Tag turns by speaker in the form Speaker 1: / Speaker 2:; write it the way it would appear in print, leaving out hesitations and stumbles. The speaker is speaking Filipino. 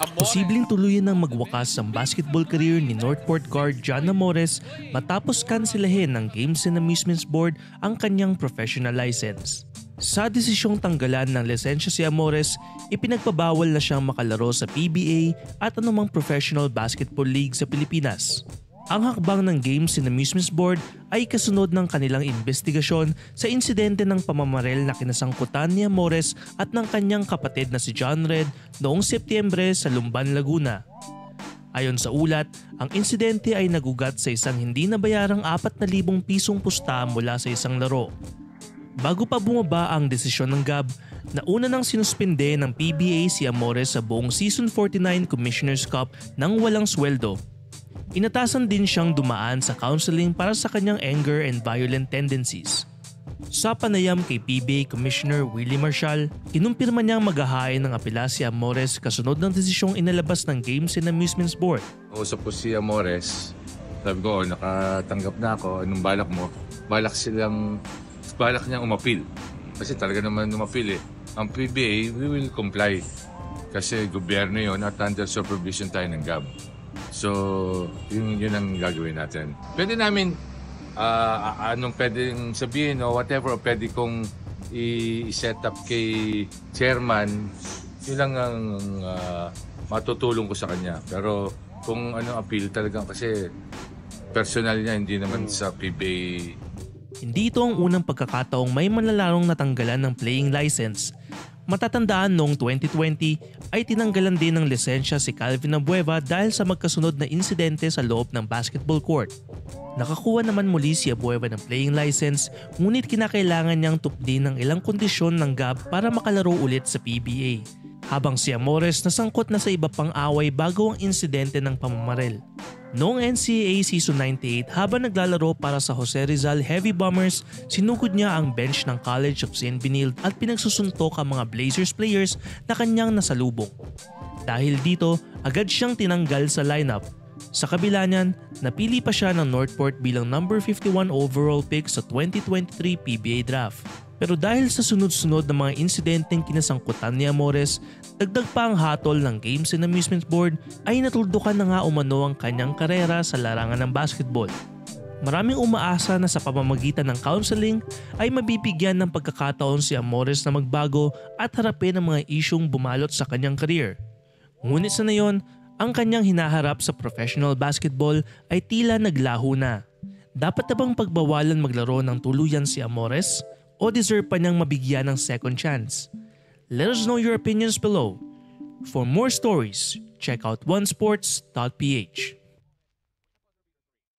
Speaker 1: Posibleng tuluyan ng magwakas ang basketball career ni Northport guard John Amores matapos kansilahin ng Games and Amusements Board ang kanyang professional license. Sa desisyong tanggalan ng lisensya si Amores, ipinagpabawal na siyang makalaro sa PBA at anumang professional basketball league sa Pilipinas. Ang hakbang ng Games and Amusements Board ay kasunod ng kanilang investigasyon sa insidente ng pamamaril na kinasangkutan ni Amores at ng kanyang kapatid na si John Red noong Setyembre sa Lumban, Laguna. Ayon sa ulat, ang insidente ay nagugat sa isang hindi nabayarang 4,000 pisong pusta mula sa isang laro. Bago pa bumaba ang desisyon ng GAB, nauna nang sinuspinde ng PBA si Amores sa buong Season 49 Commissioner's Cup nang walang sweldo. Inatasan din siyang dumaan sa counseling para sa kanyang anger and violent tendencies. Sa panayam kay PBA Commissioner Willie Marshall, kinumpirma niyang maghahain ng apela si Amores kasunod ng desisyong inalabas ng Games and Amusements Board.
Speaker 2: Usap ko si Amores, sabi ko, nakatanggap na ako, anong balak mo? Balak niyang umapil. Kasi talaga naman umapil eh. Ang PBA, we will comply. Kasi gobyerno yun at under supervision tayo ng GAB. So, yun ang gagawin natin. Pwede namin, anong pwedeng sabihin o whatever, pwede kong i-set up kay chairman, yun lang ang matutulong ko sa kanya. Pero kung anong appeal talagang kasi personal niya, hindi naman sa PBA.
Speaker 1: Hindi ito ang unang pagkakataong may manlalarong natanggalan ng playing license. Matatandaan noong 2020 ay tinanggalan din ng lisensya si Calvin Abueva dahil sa magkasunod na insidente sa loob ng basketball court. Nakakuha naman muli si Abueva ng playing license, ngunit kinakailangan niyang tupdin ng ilang kondisyon ng GAB para makalaro ulit sa PBA. Habang si Amores nasangkot na sa iba pang away bago ang insidente ng pamamaril. Noong NCAA Season 98 habang naglalaro para sa Jose Rizal Heavy Bombers, sinugod niya ang bench ng College of St. Benilde at pinagsusuntok ang mga Blazers players na kanyang nasalubong. Dahil dito, agad siyang tinanggal sa lineup. Sa kabila niyan, napili pa siya ng Northport bilang number 51 overall pick sa 2023 PBA Draft. Pero dahil sa sunod-sunod na mga insidenteng kinasangkutan ni Amores, dagdag pa ang hatol ng Games and Amusements Board ay natuldukan na nga umano ang kanyang karera sa larangan ng basketball. Maraming umaasa na sa pamamagitan ng counseling ay mabibigyan ng pagkakataon si Amores na magbago at harapin ang mga isyung bumalot sa kanyang career. Ngunit sa ngayon, ang kanyang hinaharap sa professional basketball ay tila naglaho na. Dapat na bang pagbawalan maglaro ng tuluyan si Amores? O deserve pa niyang mabigyan ng second chance? Let us know your opinions below. For more stories, check out onesports.ph.